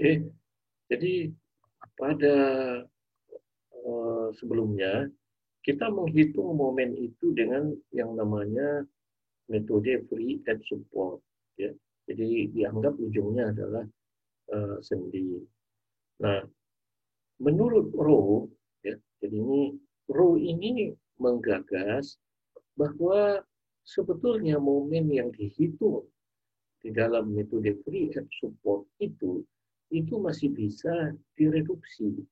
Oke, jadi pada sebelumnya kita menghitung momen itu dengan yang namanya metode free and support. Ya. Jadi dianggap ujungnya adalah sendi. Nah, menurut Rowe, ya, jadi Rowe ini menggagas bahwa sebetulnya momen yang dihitung di dalam metode free and support itu masih bisa direduksi.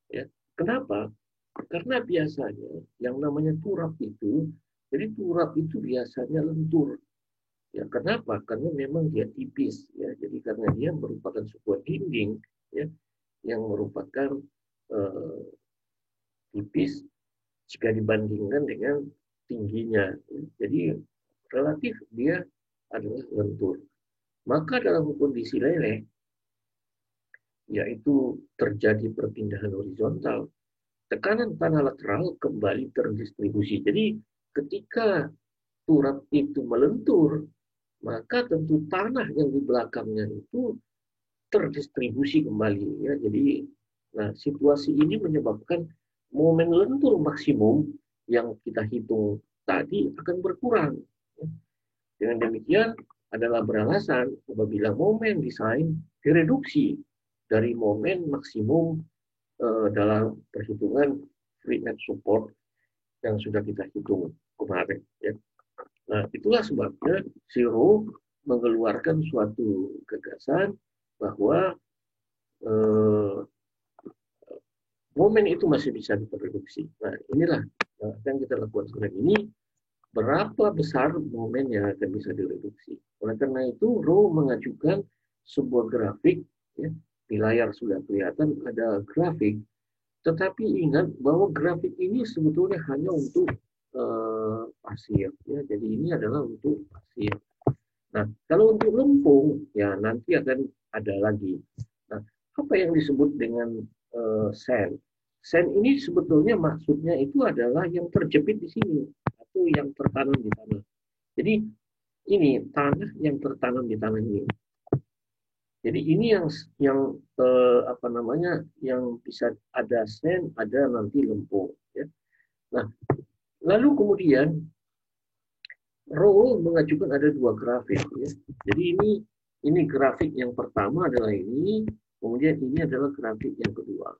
Ya. Kenapa? Karena biasanya yang namanya turap itu, jadi turap itu biasanya lentur. Ya, kenapa? Karena memang dia tipis, ya. Jadi karena dia merupakan sebuah dinding, ya, yang merupakan eh, tipis jika dibandingkan dengan tingginya. Ya. Jadi relatif dia adalah lentur. Maka dalam kondisi leleh, yaitu terjadi perpindahan horizontal, tekanan tanah lateral kembali terdistribusi. Jadi ketika turap itu melentur, maka tentu tanah yang di belakangnya itu terdistribusi kembali. Ya. Jadi, nah situasi ini menyebabkan momen lentur maksimum yang kita hitung tadi akan berkurang. Dengan demikian adalah beralasan apabila momen desain direduksi dari momen maksimum dalam perhitungan free net support yang sudah kita hitung kemarin. Ya. Nah, itulah sebabnya Zero mengeluarkan suatu gagasan bahwa momen itu masih bisa diproduksi. Nah, inilah yang kita lakukan sekarang ini, berapa besar momen yang akan bisa direduksi. Oleh karena itu, Rowe mengajukan sebuah grafik, ya, di layar sudah kelihatan ada grafik, tetapi ingat bahwa grafik ini sebetulnya hanya untuk pasir. Ya. Jadi ini adalah untuk pasir. Nah, kalau untuk lempung, ya nanti akan ada lagi. Nah, apa yang disebut dengan sand? Sand ini sebetulnya maksudnya itu adalah yang terjepit di sini atau yang tertanam di tanah. Jadi ini tanah yang tertanam di tanah ini. Jadi ini yang apa namanya yang bisa ada sand, ada nanti lempung. Ya. Nah, lalu kemudian Rowe mengajukan ada dua grafik. Ya. Jadi ini grafik yang pertama adalah ini, kemudian ini adalah grafik yang kedua.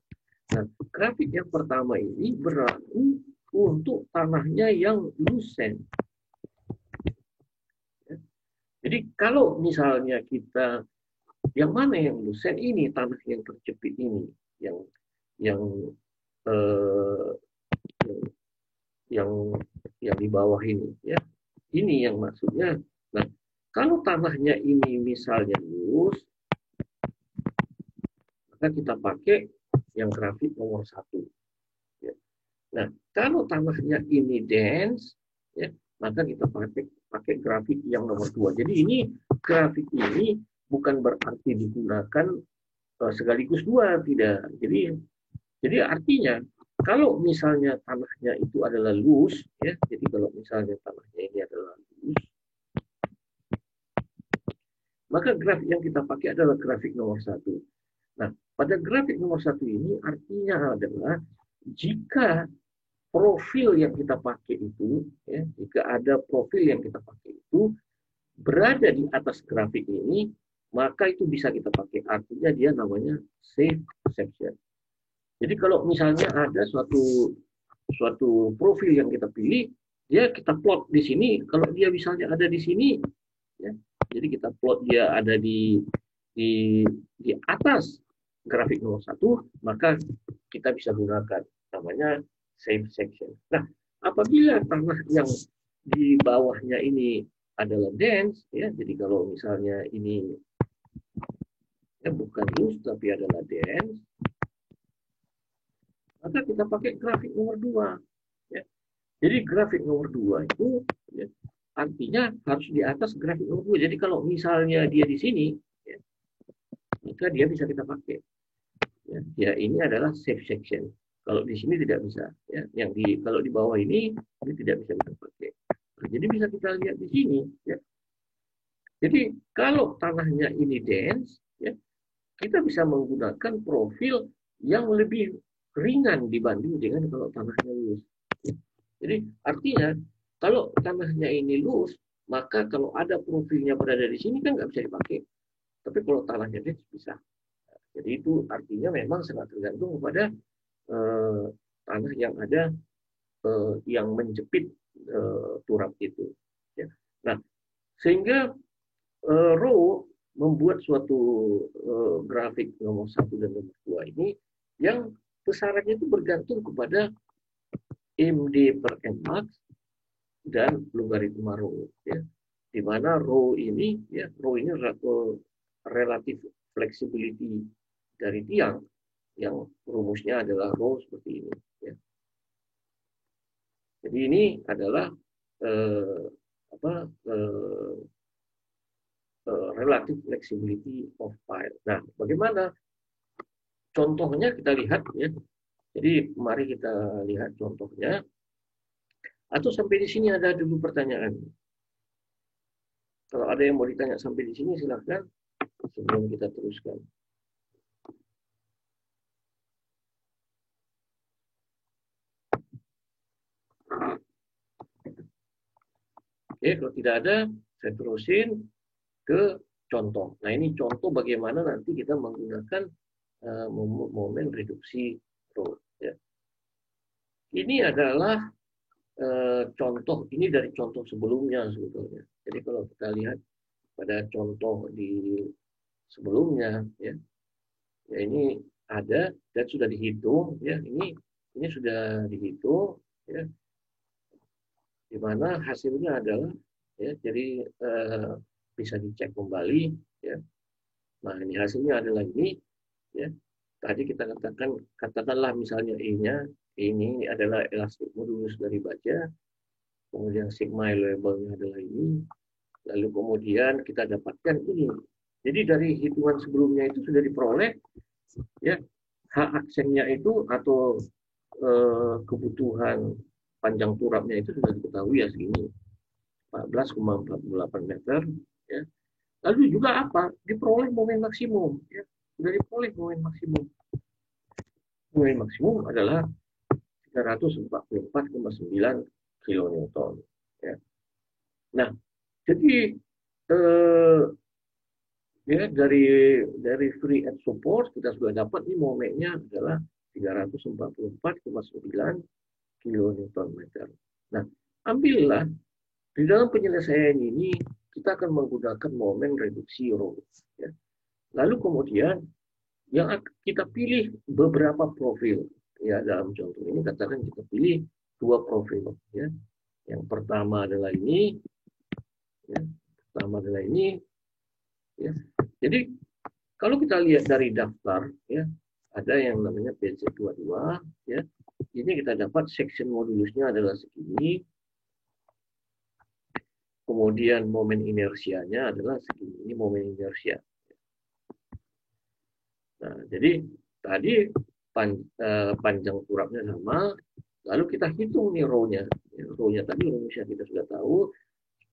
Nah, grafik yang pertama ini berlaku untuk tanahnya yang lucent. Ya. Jadi kalau misalnya kita yang mana yang lucent ini, tanah yang terjepit ini, yang yang eh, yang yang di bawah ini, ya. Ini yang maksudnya. Nah, kalau tanahnya ini misalnya lurus, maka kita pakai yang grafik nomor 1. Ya. Nah, kalau tanahnya ini dense, ya, maka kita pakai grafik yang nomor 2. Jadi ini grafik ini bukan berarti digunakan sekaligus dua, tidak. Jadi artinya kalau misalnya tanahnya itu adalah loose, ya, jadi kalau misalnya tanahnya ini adalah loose, maka grafik yang kita pakai adalah grafik nomor 1. Nah, pada grafik nomor 1 ini artinya adalah jika profil yang kita pakai itu, ya, jika ada profil yang kita pakai itu berada di atas grafik ini, maka itu bisa kita pakai. Artinya dia namanya safe section. Jadi kalau misalnya ada suatu profil yang kita pilih, dia kita plot di sini. Kalau dia misalnya ada di sini, ya, jadi kita plot dia ada di atas grafik nomor 1, maka kita bisa gunakan namanya safe section. Nah, apabila tanah yang di bawahnya ini adalah dense, ya, jadi kalau misalnya ini ya, bukan loose tapi adalah dense, maka kita pakai grafik nomor 2. Ya. Jadi grafik nomor 2 itu, ya, artinya harus di atas grafik nomor 2. Jadi kalau misalnya dia di sini, ya, maka dia bisa kita pakai. Ya, ini adalah safe section. Kalau di sini tidak bisa. Ya. Kalau di bawah ini tidak bisa kita pakai. Nah, jadi bisa kita lihat di sini. Ya. Jadi kalau tanahnya ini dense, ya, kita bisa menggunakan profil yang lebih ringan dibanding dengan kalau tanahnya lurus. Jadi artinya kalau tanahnya ini lurus, maka kalau ada profilnya berada di sini kan nggak bisa dipakai. Tapi kalau tanahnya dia bisa. Jadi itu artinya memang sangat tergantung kepada tanah yang ada yang menjepit turap itu. Ya. Nah, sehingga Row membuat suatu grafik nomor 1 dan nomor 2 ini yang besarannya itu bergantung kepada MD per Nmax dan logaritma Rho. Ya. Di mana Rho ini relatif flexibility dari tiang yang rumusnya adalah Rho seperti ini. Ya. Jadi ini adalah relative flexibility of pile. Nah, bagaimana contohnya kita lihat ya. Jadi mari kita lihat contohnya. Atau sampai di sini ada dulu pertanyaan. Kalau ada yang mau ditanya sampai di sini silahkan sebelum kita teruskan. Oke, kalau tidak ada, saya terusin ke contoh. Nah, ini contoh bagaimana nanti kita menggunakan momen reduksi Rho. Ya. Ini adalah contoh, ini dari contoh sebelumnya sebetulnya. Jadi kalau kita lihat pada contoh di sebelumnya, ya ini ada dan sudah dihitung, ya ini sudah dihitung, ya di mana hasilnya adalah ya jadi bisa dicek kembali ya. Nah, ini hasilnya adalah ini ya. Tadi kita katakanlah misalnya E-nya, ini adalah elastik modulus dari baja, kemudian sigma labelnya adalah ini, lalu kemudian kita dapatkan ini. Jadi dari hitungan sebelumnya itu sudah diperoleh ya H aksennya itu atau kebutuhan panjang turapnya itu sudah diketahui ya segini 14,48 meter ya. Lalu juga apa? Diperoleh momen maksimum ya. Sudah diperoleh momen maksimum. Momen maksimum adalah 344,9 kilonewton ya. Nah, jadi ya dari free and support kita sudah dapat ini momennya adalah 344,9 kilonewton meter. Nah, ambillah di dalam penyelesaian ini kita akan menggunakan momen reduksi Rho. Ya. Lalu kemudian yang kita pilih beberapa profil. Ya, dalam contoh ini katakan kita pilih 2 profil. Ya. Yang pertama adalah ini. Ya. Pertama adalah ini. Ya. Jadi kalau kita lihat dari daftar, ya ada yang namanya PC22. Ya. Ini kita dapat section modulusnya adalah segini. Kemudian momen inersianya adalah segini. Ini momen inersia. Nah, jadi tadi panjang turapnya sama, lalu kita hitung nih Rho-nya. Rho-nya tadi rumusnya kita sudah tahu,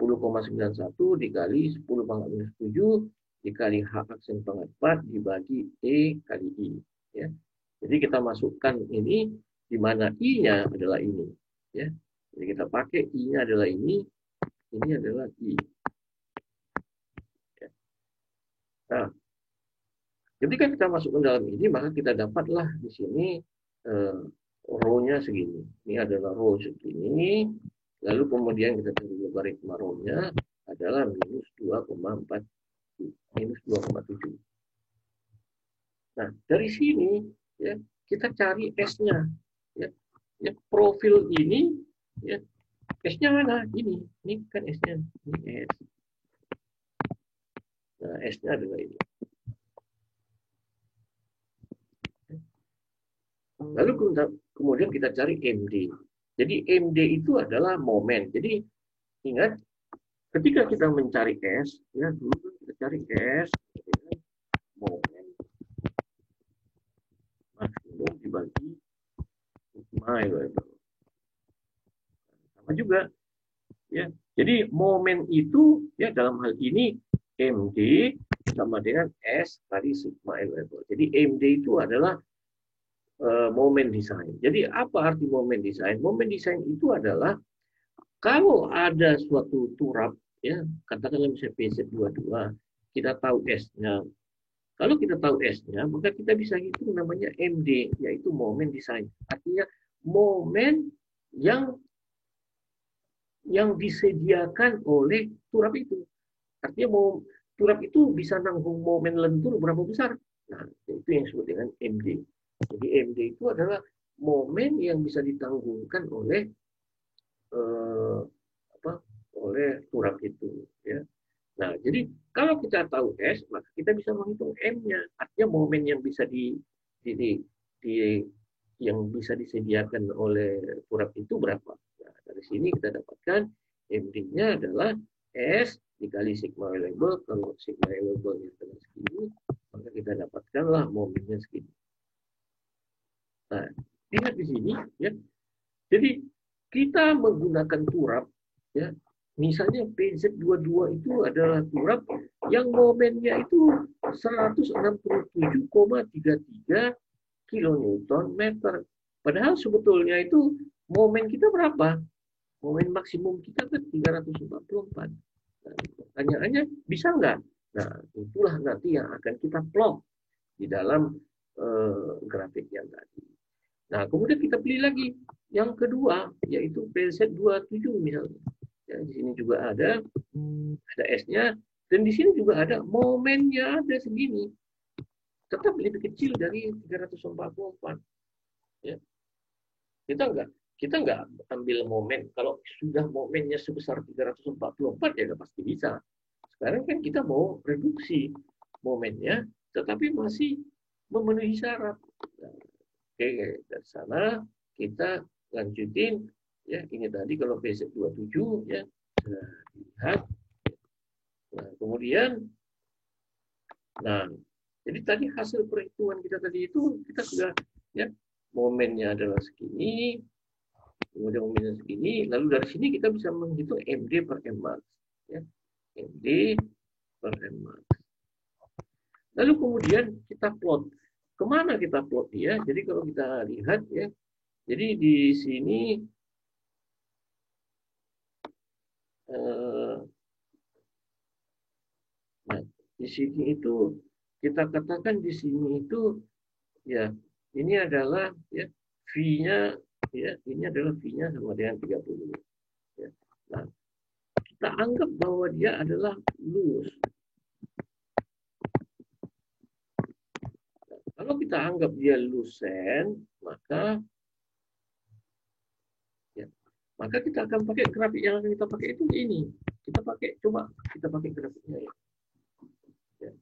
10,91 dikali 10 pangkat minus 7 dikali H aksen pangkat 4 dibagi E kali I. Ya. Jadi kita masukkan ini, di mana I-nya adalah ini. Ya. Jadi kita pakai I-nya adalah ini adalah I. Ya. Nah, ketika kita masukkan dalam ini, maka kita dapatlah di sini Rho-nya segini. Ini adalah Rho segini. Lalu kemudian kita cari logaritma Rho-nya adalah minus 2,4 minus 2,7. Nah, dari sini ya kita cari S-nya. Ya. Ya, profil ini ya S-nya mana? Ini kan S-nya. Ini S. Nah, S-nya adalah ini. Lalu kemudian kita cari MD. Jadi MD itu adalah momen. Jadi ingat, ketika kita mencari S, ya dulu kita cari S, momen maksimum dibagi sigma itu. Sama juga, ya. Jadi momen itu ya dalam hal ini MD sama dengan S kali sigma available. Jadi MD itu adalah moment design. Jadi apa arti moment design? Moment design itu adalah kalau ada suatu turap, ya katakanlah misalnya PZ22, kita tahu S-nya. Kalau kita tahu S-nya, maka kita bisa hitung namanya MD, yaitu moment design. Artinya momen yang disediakan oleh turap itu. Artinya turap itu bisa nanggung momen lentur berapa besar. Nah, itu yang disebut dengan MD. Jadi MD itu adalah momen yang bisa ditanggungkan oleh eh, oleh turap itu. Ya. Nah, jadi kalau kita tahu S, maka kita bisa menghitung M-nya. Artinya momen yang bisa di yang bisa disediakan oleh turap itu berapa. Nah, dari sini kita dapatkan MD-nya adalah S dikali sigma available. Kalau sigma available-nya adalah segini, maka kita dapatkanlah momennya segini. Nah, lihat di sini, ya. Jadi kita menggunakan turap, ya. Misalnya PZ22 itu adalah turap yang momennya itu 167,33 kilonewton meter. Padahal sebetulnya itu momen kita berapa? Momen maksimum kita kan 344. Nah, pertanyaannya bisa nggak? Nah, itulah nanti yang akan kita plot di dalam grafik yang tadi. Nah, kemudian kita pilih lagi yang kedua, yaitu PZ27 misalnya. Ya, di sini juga ada S-nya, dan di sini juga ada momennya ada segini. Tetap lebih kecil dari 344. Ya. Kita nggak ambil momen. Kalau sudah momennya sebesar 344 ya udah pasti bisa. Sekarang kan kita mau reduksi momennya, tetapi masih memenuhi syarat. Nah, oke, dari sana kita lanjutin. Ya, ini tadi kalau PZ27 ya, lihat. Nah, kemudian, nah, jadi tadi hasil perhitungan kita tadi itu kita sudah ya momennya adalah segini, kemudian momennya segini, lalu dari sini kita bisa menghitung MD per Mmax, ya, MD per Mmax. Lalu kemudian kita plot, kemana kita plot dia? Jadi kalau kita lihat ya, jadi di sini nah, di sini itu kita katakan di sini itu ya ini adalah ya V-nya ya ini adalah V-nya sama dengan 30. Ya. Nah, kita anggap bahwa dia adalah loose. Nah, kalau kita anggap dia loosen, maka maka kita akan pakai grafik yang akan kita pakai itu ini. Kita pakai grafiknya ya.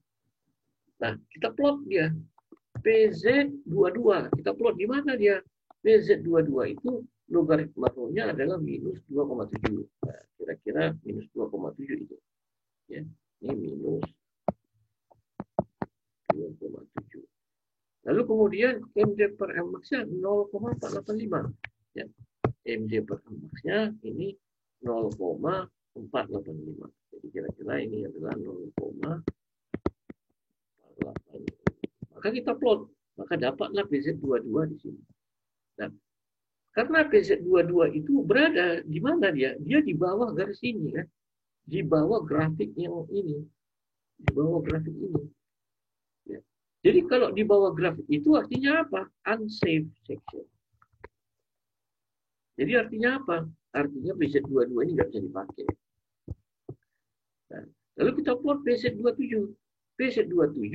Nah, kita plot dia. PZ22. Kita plot di mana dia? PZ22 itu logaritmanya adalah minus 2,7. Nah, kira-kira minus 2,7 itu. Ya, ini minus 2,7. Lalu kemudian MD per Mmax-nya 0,485. Ya. MD per Mmax-nya ini 0,485. Jadi kira-kira ini adalah 0,485. Maka kita plot, maka dapatlah PZ22 di sini. Nah, karena PZ22 itu berada di mana dia? Dia di bawah garis ini kan. Di bawah grafik yang ini. Di bawah grafik ini. Ya. Jadi kalau di bawah grafik itu artinya apa? Unsafe section. Jadi artinya apa? Artinya PZ22 ini nggak bisa dipakai. Nah, lalu kita plot PZ27. PZ27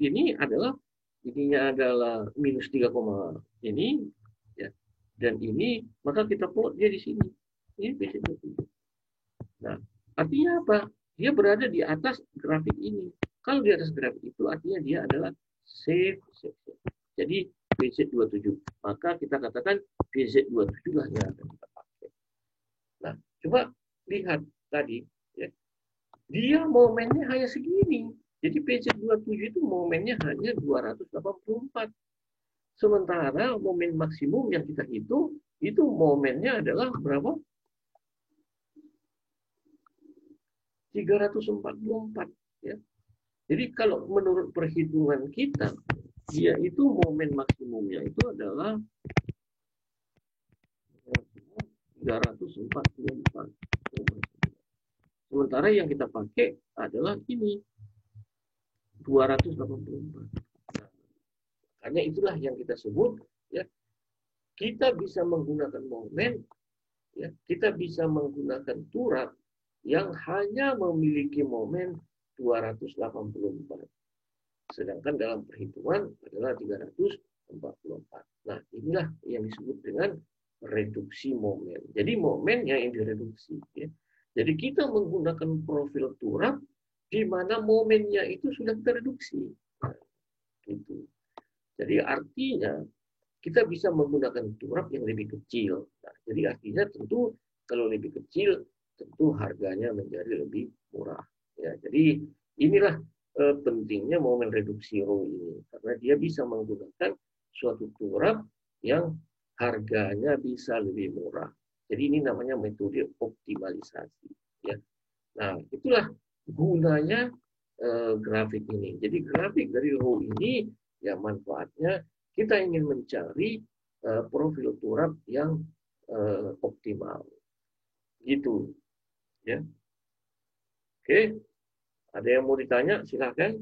ini adalah minus 3, ini ya. Dan ini maka kita plot dia di sini. Ini PZ27. Nah, artinya apa? Dia berada di atas grafik ini. Kalau di atas grafik itu artinya dia adalah safe section. Jadi PZ27. Maka kita katakan PZ27 lah yang akan kita pakai. Nah, coba lihat tadi ya. Dia momennya hanya segini. Jadi PZ27 itu momennya hanya 284. Sementara momen maksimum yang kita hitung, itu momennya adalah berapa? 344. Ya. Jadi kalau menurut perhitungan kita, dia itu momen maksimumnya itu adalah 344. Sementara yang kita pakai adalah ini 284. Nah, hanya itulah yang kita sebut, ya, kita bisa menggunakan momen, ya, kita bisa menggunakan turap yang hanya memiliki momen 284. Sedangkan dalam perhitungan adalah 344. Nah, inilah yang disebut dengan reduksi momen. Jadi momennya yang direduksi. Ya. Jadi kita menggunakan profil turap di mana momennya itu sudah tereduksi. Nah, gitu. Jadi artinya kita bisa menggunakan turap yang lebih kecil. Nah, jadi artinya tentu kalau lebih kecil tentu harganya menjadi lebih murah. Ya, jadi inilah pentingnya momen reduksi row ini karena dia bisa menggunakan suatu turap yang harganya bisa lebih murah. Jadi ini namanya metode optimalisasi. Ya. Nah, itulah gunanya grafik ini. Jadi grafik dari row ini ya manfaatnya kita ingin mencari profil turap yang optimal. Gitu, ya. Oke, ada yang mau ditanya? Silakan.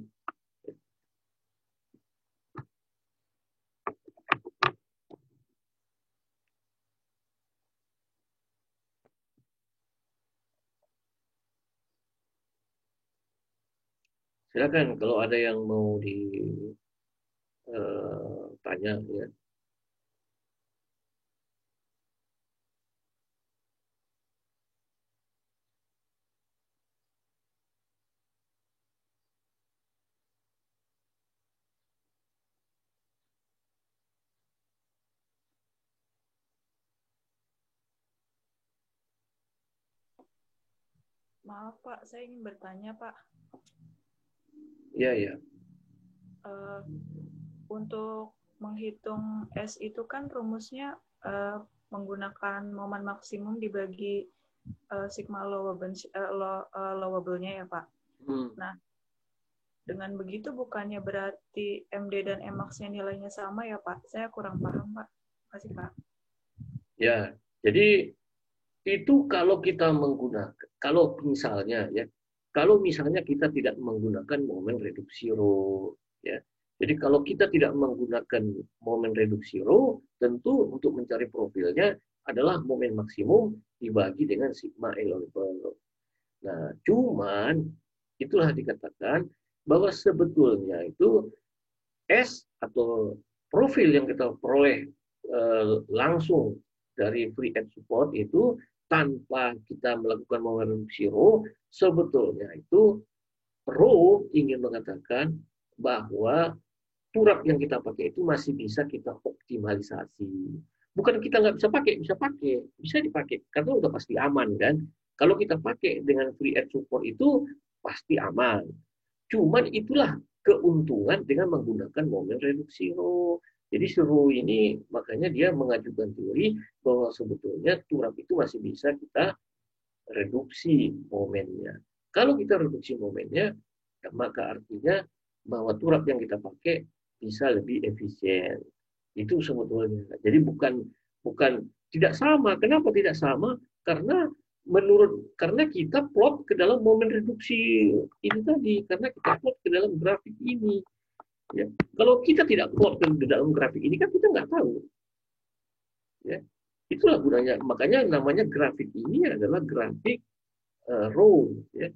Silakan kalau ada yang mau ditanya, ya. Maaf Pak, saya ingin bertanya Pak. Iya, ya. Untuk menghitung S itu kan rumusnya menggunakan momen maksimum dibagi sigma allowable-nya ya Pak. Nah, dengan begitu bukannya berarti MD dan Mmax-nya nilainya sama ya Pak? Saya kurang paham Pak. Terima kasih Pak. Ya, jadi itu kalau kita menggunakan, kalau misalnya kita tidak menggunakan momen reduksi row, ya. Jadi kalau kita tidak menggunakan momen reduksi row, tentu untuk mencari profilnya adalah momen maksimum dibagi dengan sigma allowable. Nah, cuman itulah dikatakan bahwa sebetulnya itu S atau profil yang kita peroleh langsung dari free edge support itu tanpa kita melakukan reduksi row, sebetulnya itu row ingin mengatakan bahwa turap yang kita pakai itu masih bisa kita optimalisasi. Bukan kita nggak bisa dipakai karena udah pasti aman kan. Kalau kita pakai dengan free edge support itu pasti aman. Cuman itulah keuntungan dengan menggunakan momen reduksi row. Jadi si row ini makanya dia mengajukan teori bahwa sebetulnya turap itu masih bisa kita reduksi momennya. Kalau kita reduksi momennya, maka artinya bahwa turap yang kita pakai bisa lebih efisien. Itu sebetulnya. Jadi bukan bukan tidak sama. Kenapa tidak sama? Karena kita plot ke dalam momen reduksi ini tadi, karena kita plot ke dalam grafik ini. Ya. Kalau kita tidak plot ke dalam grafik ini kan kita nggak tahu. Ya. Itulah gunanya. Makanya namanya grafik ini adalah grafik row. Ya.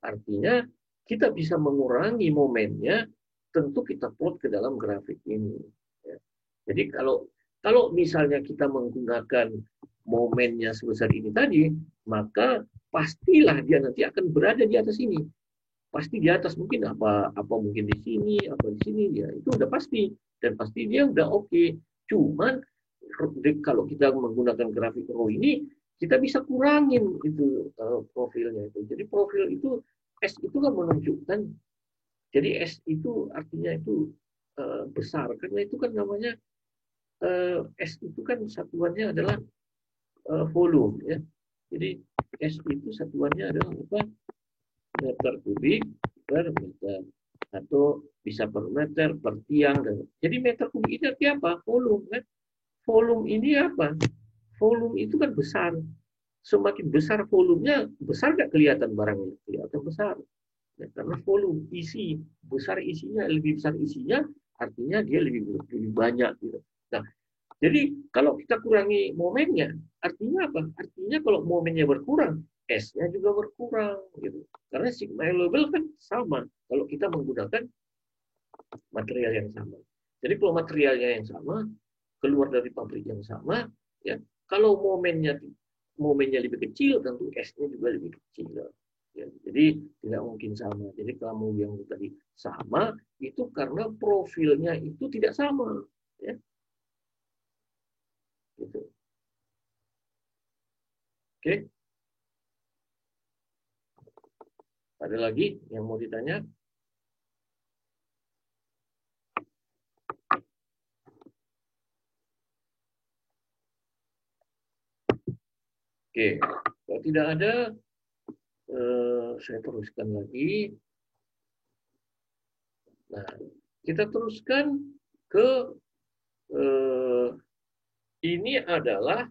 Artinya kita bisa mengurangi momennya tentu kita plot ke dalam grafik ini. Ya. Jadi kalau misalnya kita menggunakan momennya sebesar ini tadi, maka pastilah dia nanti akan berada di atas ini. Pasti di atas mungkin apa mungkin di sini, apa di sini ya itu udah pasti dan pasti dia udah oke. Cuman kalau kita menggunakan grafik row ini kita bisa kurangin itu profilnya itu. Jadi profil itu S itu kan menunjukkan jadi S itu artinya itu besar karena itu kan namanya S itu kan satuannya adalah volume ya. Jadi S itu satuannya adalah apa? Meter kubik per meter. atau bisa per meter, per tiang. Jadi meter kubik itu artinya apa? Volume kan? Volume ini apa? Volume itu kan besar. Semakin besar volumenya, besar nggak kelihatan barangnya? Kelihatan besar. Ya, karena volume, isi, besar isinya, lebih besar isinya, artinya dia lebih banyak. Gitu. Nah, jadi kalau kita kurangi momennya, artinya apa? Artinya kalau momennya berkurang, S-nya juga berkurang. Gitu. Karena sigma level kan sama kalau kita menggunakan material yang sama. Jadi kalau materialnya yang sama, keluar dari pabrik yang sama, ya kalau momennya lebih kecil, tentu S-nya juga lebih kecil. Ya, jadi tidak mungkin sama. Jadi kamu yang tadi sama itu karena profilnya itu tidak sama. Ya. Gitu. Oke. Ada lagi yang mau ditanya? Oke. Kalau tidak ada, saya teruskan lagi. Nah, kita teruskan ke ini adalah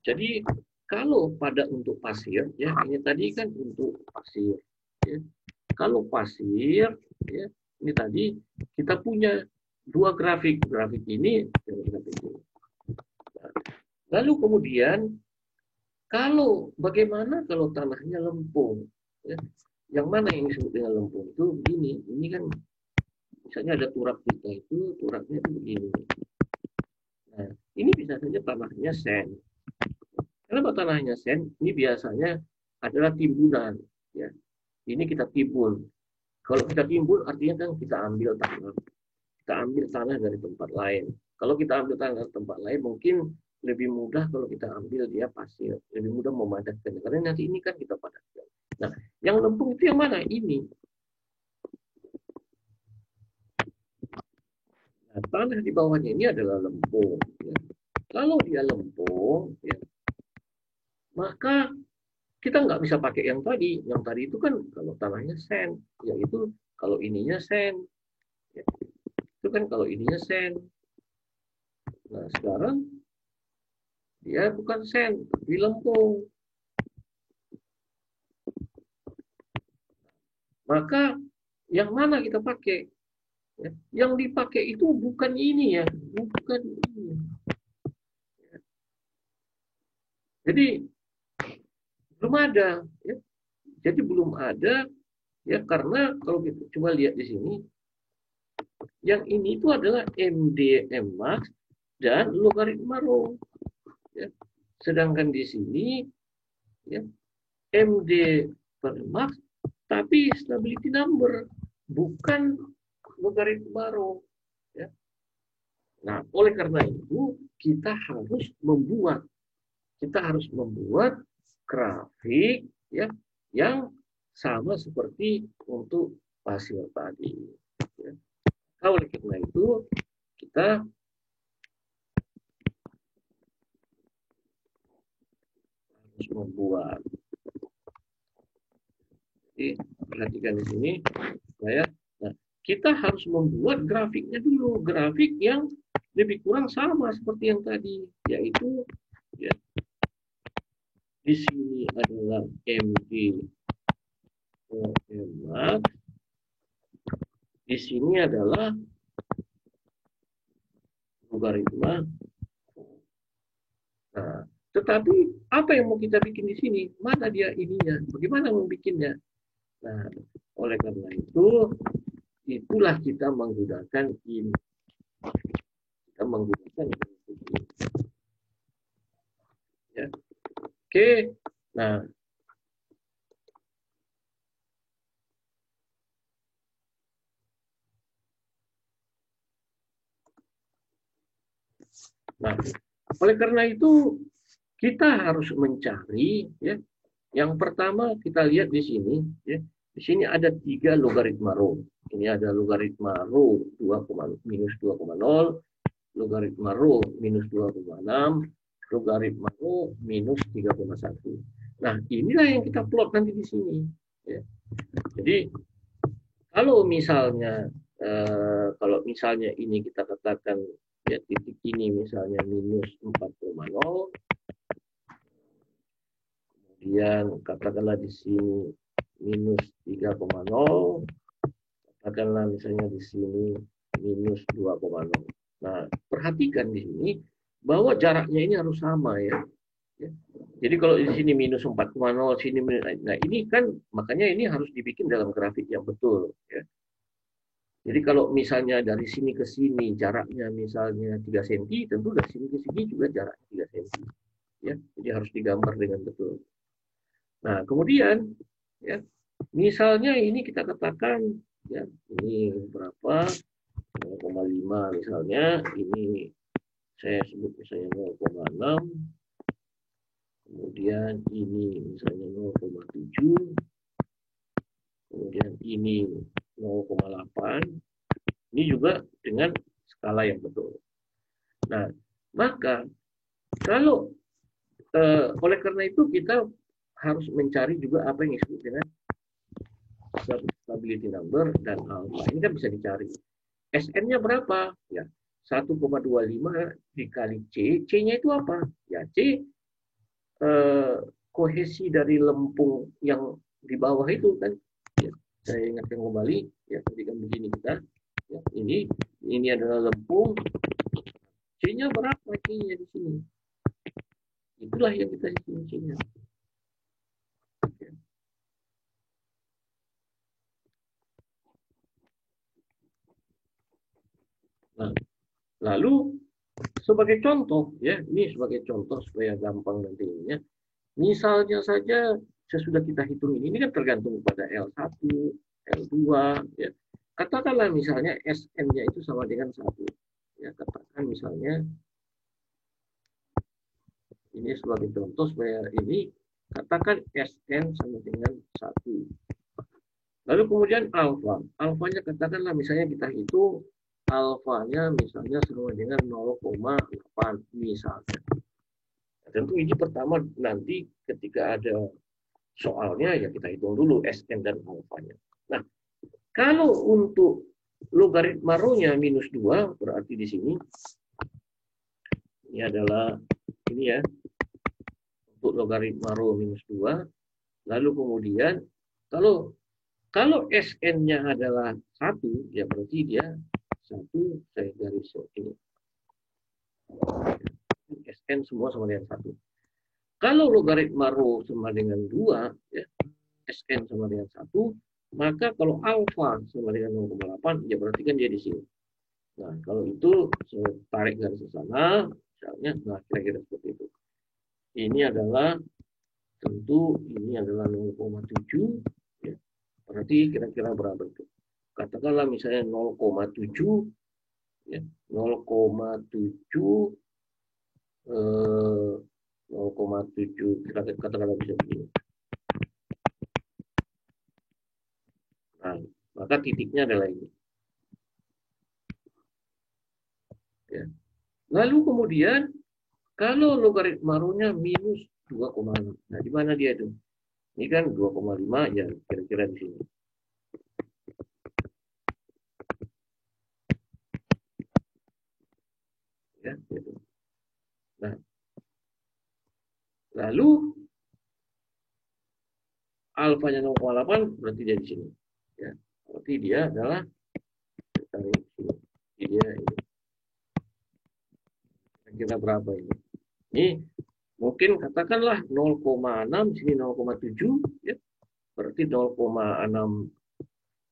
jadi kalau pada untuk pasir ya ini tadi kan untuk pasir ya. Kalau pasir ya ini tadi kita punya dua grafik ini dan grafik ini. Nah, lalu kemudian kalau bagaimana kalau tanahnya lempung ya. Yang mana yang disebut dengan lempung itu begini, ini kan misalnya ada turap kita itu turapnya itu begini. Nah, ini bisa saja tanahnya sand. Kenapa tanahnya sand? Ini biasanya adalah timbunan. Ya. Ini kita timbun. Kalau kita timbun, artinya kan kita ambil tanah. Kita ambil tanah dari tempat lain. Kalau kita ambil tanah dari tempat lain, mungkin lebih mudah kalau kita ambil dia pasir. Lebih mudah memadatkan. Karena nanti ini kan kita padatkan. Nah, yang lempung itu yang mana? Ini. Nah, tanah di bawahnya ini adalah lempung. Ya. Kalau dia lempung, ya, maka kita nggak bisa pakai yang tadi. Yang tadi itu kan kalau tanahnya sand, yaitu kalau ininya sand. Ya. Itu kan kalau ininya sand. Nah, sekarang dia bukan sand, tapi lempung. Maka yang mana kita pakai? Ya. Yang dipakai itu bukan ini ya, bukan ini. Ya. Jadi belum ada. Ya. Jadi belum ada ya karena kalau kita coba lihat di sini, yang ini itu adalah MDM max dan logaritma rho. Ya. Sedangkan di sini ya, MD per max tapi stability number bukan logaritma rho. Ya. Nah, oleh karena itu kita harus membuat grafik ya yang sama seperti untuk pasir tadi. Ya. Nah, oleh karena itu kita harus membuat. Jadi perhatikan di sini, saya. Nah, kita harus membuat grafiknya dulu, grafik yang lebih kurang sama seperti yang tadi, yaitu ya, di sini adalah MD max, di sini adalah logaritma. Nah, tetapi apa yang mau kita bikin di sini? Mana dia ininya? Bagaimana membikinnya? Nah, oleh karena itu, itulah kita menggunakan ini. Kita menggunakan ini. Ya. Oke. Nah, oleh karena itu kita harus mencari ya. Yang pertama kita lihat di sini ya. Di sini ada 3 logaritma rho. Ini ada logaritma rho minus 2,0, logaritma rho minus 2,6, logaritma rho minus 3,1. Nah, inilah yang kita plot nanti di sini. Ya. Jadi Kalau misalnya ini kita katakan ya titik ini misalnya minus 4,0, kemudian katakanlah di sini minus 3,0, katakanlah misalnya di sini minus 2,0. Nah, perhatikan di sini bahwa jaraknya ini harus sama ya. Jadi kalau di sini minus 4,0, sini minus, nah ini kan makanya ini harus dibikin dalam grafik yang betul ya. Jadi kalau misalnya dari sini ke sini jaraknya misalnya 3 cm, tentu dari sini ke sini juga jaraknya 3 cm. Ya, jadi harus digambar dengan betul. Nah, kemudian ya, misalnya ini kita katakan ya, ini berapa? 0,5 misalnya, ini saya sebut misalnya 0,6, kemudian ini misalnya 0,7, kemudian ini 0,8, ini juga dengan skala yang betul. Nah, maka kalau oleh karena itu kita harus mencari juga apa yang disebut dengan stability number dan alpha. Ini kan bisa dicari. SN-nya berapa? Ya, 1,25 dikali C. C-nya itu apa? Ya, C kohesi dari lempung yang di bawah itu kan. Ya, saya ingatkan kembali. Ya, tadi kan begini kita. Ya, ini adalah lempung. C-nya berapa? C-nya di sini. Itulah yang kita hitung C-nya. Nah, lalu sebagai contoh ya, ini sebagai contoh supaya gampang nantinya. Misalnya saja sesudah kita hitung ini kan tergantung pada L1, L2 ya. Katakanlah misalnya SN-nya itu sama dengan 1. Ya, katakan misalnya ini sebagai contoh supaya ini katakan SN sama dengan 1. Lalu kemudian alfa. Alfanya katakanlah misalnya kita hitung alfanya misalnya sama dengan 0,8 misalnya. Nah, tentu ini pertama nanti ketika ada soalnya ya kita hitung dulu SN dan alfanya. Nah, kalau untuk logaritma rho-nya minus 2 berarti di sini ini adalah ini ya untuk logaritma rho minus 2. Lalu kemudian kalau SN-nya adalah 1 ya berarti dia 1 saya garis ini. SN semua sama dengan 1. Kalau logaritma rho sama dengan 2, ya, SN sama dengan 1, maka kalau alfa sama dengan 0,8, ya berarti kan dia di sini. Nah, kalau itu saya tarik garis ke sana, misalnya, nah kira-kira seperti itu. Ini adalah, tentu ini adalah 0,7, ya. Berarti kira-kira berapa itu? Katakanlah misalnya 0,7, ya, 0,7 0,7 kita katakanlah bisa begini. Nah, maka titiknya adalah ini. Ya. Lalu kemudian kalau logaritma rho-nya minus 2,6. Nah, di mana dia itu? Ini kan 2,5 ya kira-kira di sini. Ya, gitu. Nah, lalu alfanya 0,8 berarti dia di sini. Ya, berarti dia adalah dari sini. Dia ini. Kira berapa ini? Ini mungkin katakanlah 0,6 sini 0,7 ya. Berarti 0,6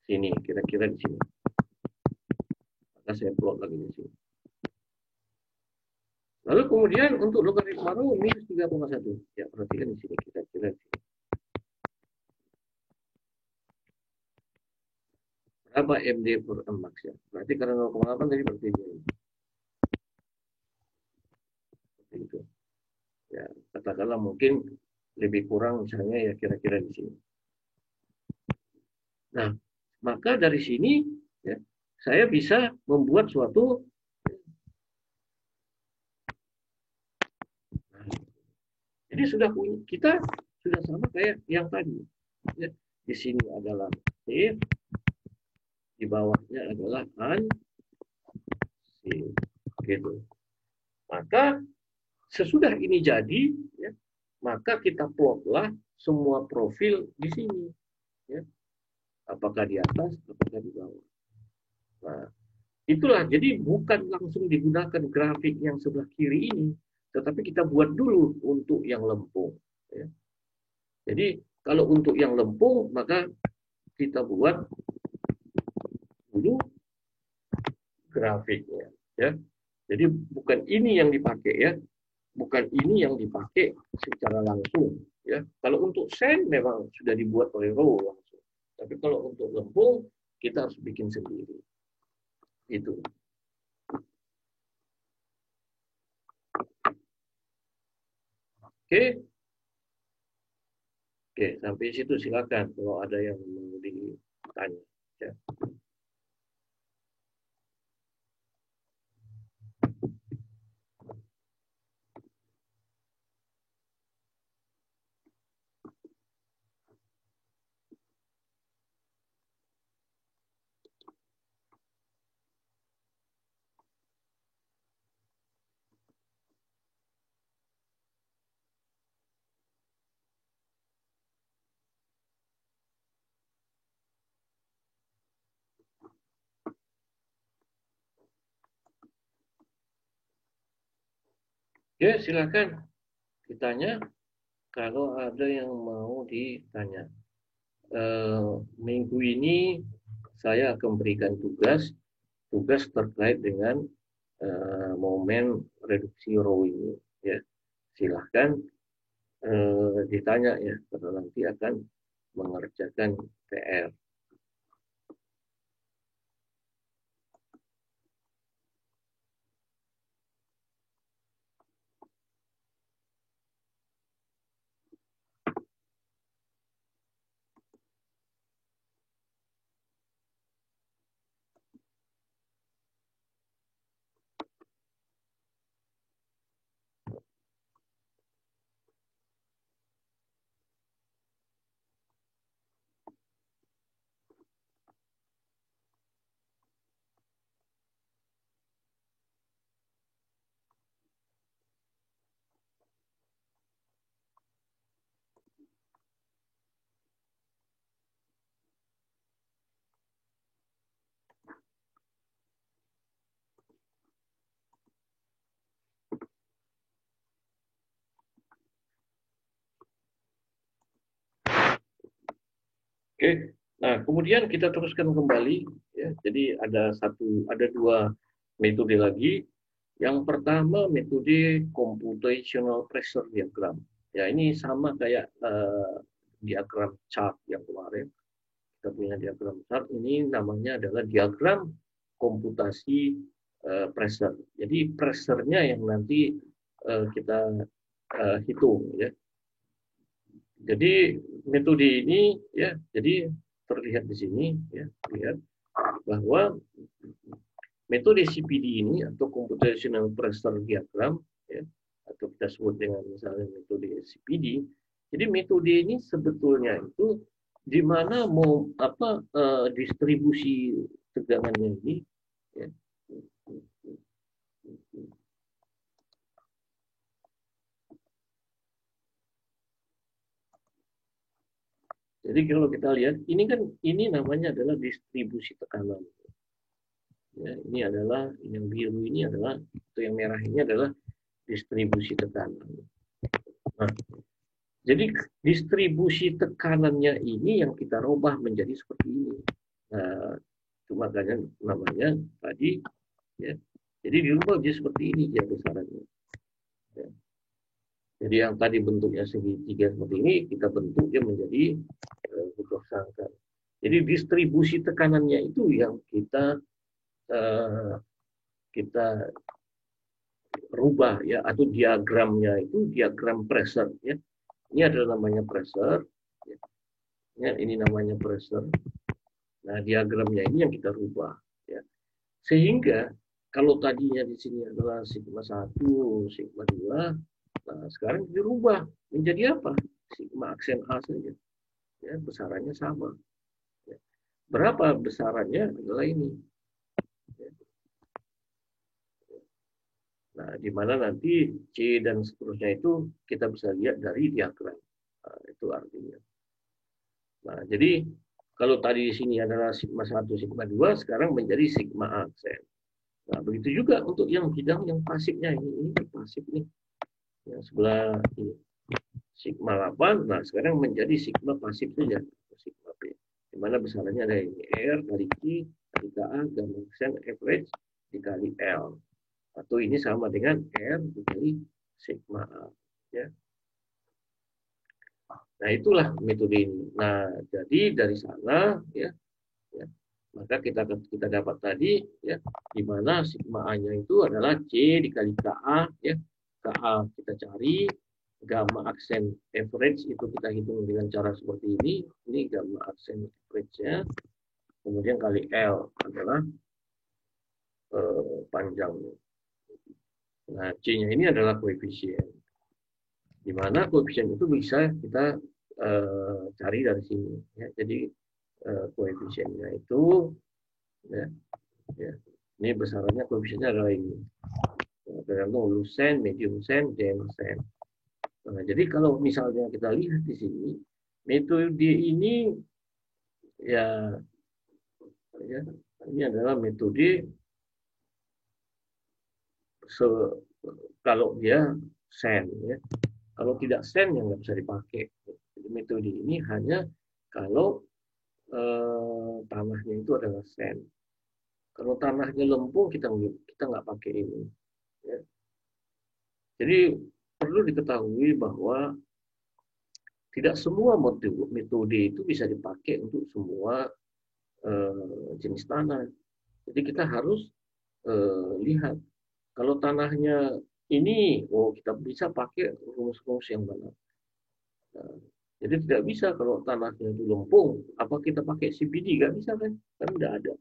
sini kira-kira di sini. Maka saya plot lagi di sini. Lalu kemudian untuk logaritma rho minus 3,1. Ya, perhatikan di sini kira-kira di sini. Berapa MD per M max ya? Berarti karena 0,8 tadi berarti ini. Seperti itu. Ya, katakanlah mungkin lebih kurang misalnya ya kira-kira di sini. Nah, maka dari sini ya, saya bisa membuat suatu jadi sudah punya kita sudah sama kayak yang tadi. Ya, di sini adalah T, di bawahnya adalah ansih, gitu. Maka sesudah ini jadi, ya, maka kita plotlah semua profil di sini, ya. Apakah di atas, apakah di bawah. Nah, itulah, jadi bukan langsung digunakan grafik yang sebelah kiri ini, tetapi kita buat dulu untuk yang lempung. Ya. Jadi kalau untuk yang lempung, maka kita buat dulu grafiknya. Ya. Jadi bukan ini yang dipakai, ya, bukan ini yang dipakai secara langsung. Ya. Kalau untuk sen memang sudah dibuat oleh row langsung. Tapi kalau untuk lempung kita harus bikin sendiri. Itu. Oke. Oke, sampai situ silakan kalau ada yang mau ditanya. Ya. Oke, silakan ditanya kalau ada yang mau ditanya. Minggu ini saya akan berikan tugas terkait dengan momen reduksi row ini. Ya, silahkan ditanya, ya, karena nanti akan mengerjakan PR. Oke, nah kemudian kita teruskan kembali, ya. Jadi ada dua metode lagi. Yang pertama metode computational pressure diagram. Ya, ini sama kayak diagram chart yang kemarin. Kita punya diagram chart, ini namanya adalah diagram komputasi pressure. Jadi pressure-nya yang nanti kita hitung, ya. Jadi metode ini, ya, jadi terlihat di sini, ya, lihat bahwa metode CPD ini atau computational pressure diagram, ya, atau kita sebut dengan misalnya metode CPD. Jadi metode ini sebetulnya itu di mana mau distribusi tegangannya ini, ya. Jadi kalau kita lihat ini namanya adalah distribusi tekanan. Ya, ini adalah yang biru ini adalah, atau yang merah ini adalah distribusi tekanan. Nah, jadi distribusi tekanannya ini yang kita rubah menjadi seperti ini. Nah, itu makanya namanya tadi, ya. Jadi dirubah jadi seperti ini ya besarannya. Ya. Jadi yang tadi bentuknya segitiga seperti ini, kita bentuk dia menjadi bentuk sangkar. Jadi distribusi tekanannya itu yang kita rubah, ya, atau diagramnya itu diagram pressure, ya. Ini adalah namanya pressure, ya. Ini namanya pressure. Nah, diagramnya ini yang kita rubah, ya. Sehingga kalau tadinya di sini adalah sigma 1, sigma 2, nah sekarang dirubah menjadi apa? Sigma aksen A saja. Ya, besarannya sama. Ya. berapa besarannya adalah ini. Nah, di mana nanti C dan seterusnya itu kita bisa lihat dari diagram. Nah, itu artinya. Nah, jadi kalau tadi di sini adalah sigma 1, sigma 2, sekarang menjadi sigma aksen. Nah, begitu juga untuk yang bidang yang pasifnya ini kan pasif nih. Yang sebelah ini sigma 8, nah sekarang menjadi sigma pasif saja, sigma P. Di mana besarannya ada ini R kali Q kali KA gamma aksen average dikali L. Atau ini sama dengan R dikali sigma A. Ya. Nah, itulah metode ini. Nah, jadi dari sana ya, maka kita dapat tadi ya, di mana sigma A-nya itu adalah C dikali KA ya. KA kita cari, gamma aksen average itu kita hitung dengan cara seperti ini. Ini gamma aksen average-nya. Kemudian kali L adalah panjangnya. Nah, C-nya ini adalah koefisien. Di mana koefisien itu bisa kita cari dari sini. Ya. Jadi koefisiennya itu, ya, ini besarannya koefisiennya adalah ini. Tergantung lusen, medium sen, dense sen. Nah, jadi kalau misalnya kita lihat di sini, metode ini ya ini adalah metode kalau dia sen, ya. Kalau tidak sen ya nggak bisa dipakai. Jadi metode ini hanya kalau tanahnya itu adalah sen. Kalau tanahnya lempung kita nggak pakai ini. Ya. Jadi perlu diketahui bahwa tidak semua metode itu bisa dipakai untuk semua jenis tanah. Jadi kita harus lihat kalau tanahnya ini, kita bisa pakai rumus-rumus yang mana. Nah, jadi tidak bisa kalau tanahnya itu lempung, apa kita pakai CPD? Nggak bisa kan? Kan tidak ada.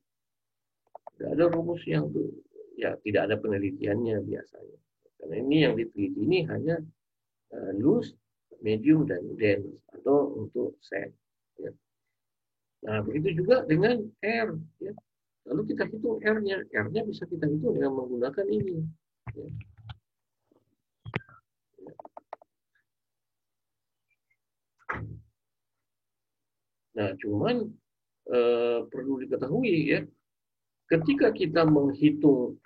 Tidak ada rumus yang tuh, ya tidak ada penelitiannya biasanya. Karena ini yang diteliti ini hanya loose, medium, dan dense atau untuk sen. Ya. Nah, begitu juga dengan R. Ya. Lalu kita hitung R-nya. R-nya bisa kita hitung dengan menggunakan ini. Ya. Nah, cuman perlu diketahui ya, ketika kita menghitung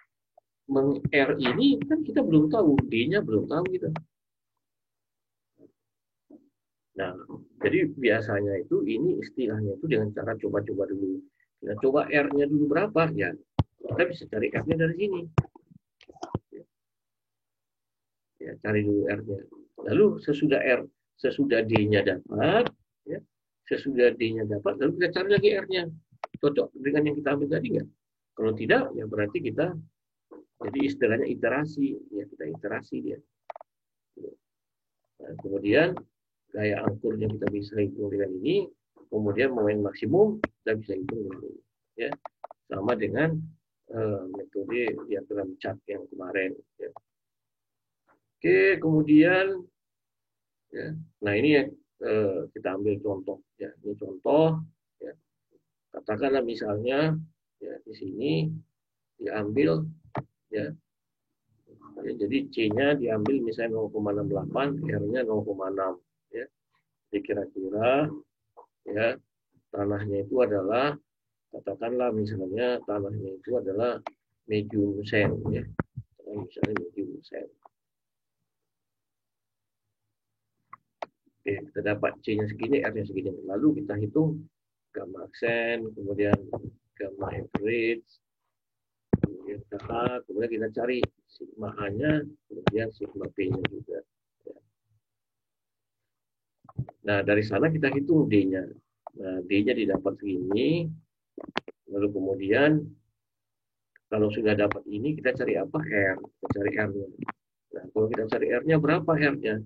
R ini, kan kita belum tahu, D-nya belum tahu kita. Nah, jadi biasanya itu ini istilahnya itu dengan cara coba-coba dulu. Kita coba R-nya dulu berapa, ya kita bisa cari R-nya dari sini. Ya, cari dulu R-nya. Lalu sesudah D-nya dapat, ya, sesudah D-nya dapat, lalu kita cari lagi R-nya. Cocok dengan yang kita ambil tadi nggak? Kalau tidak, ya berarti kita, jadi istilahnya iterasi, ya kita iterasi dia. Nah, kemudian gaya angkurnya kita bisa hitung dengan ini, kemudian momen maksimum kita bisa hitung dengan ini. Ya, sama dengan metode diagram cat yang kemarin. Ya. Oke, kemudian, ya, nah ini ya, kita ambil contoh. Ya, ini contoh. Ya. Katakanlah misalnya, ya, di sini diambil, ya, jadi C-nya diambil misalnya 0,68, R-nya 0,6. Ya. Jadi kira-kira ya tanahnya itu adalah, katakanlah misalnya tanahnya itu adalah medium sen, ya. Misalnya medium sen. Oke, kita dapat C-nya segini, R-nya segini. Lalu kita hitung gamma aksen, kemudian gamma average, kemudian KA, kemudian kita cari sigma A-nya, kemudian sigma P-nya juga. Nah, dari sana kita hitung D-nya. Nah, D-nya didapat segini. Lalu kemudian, kalau sudah dapat ini, kita cari apa? R. Kita cari R-nya. Nah, kalau kita cari R-nya, berapa R-nya?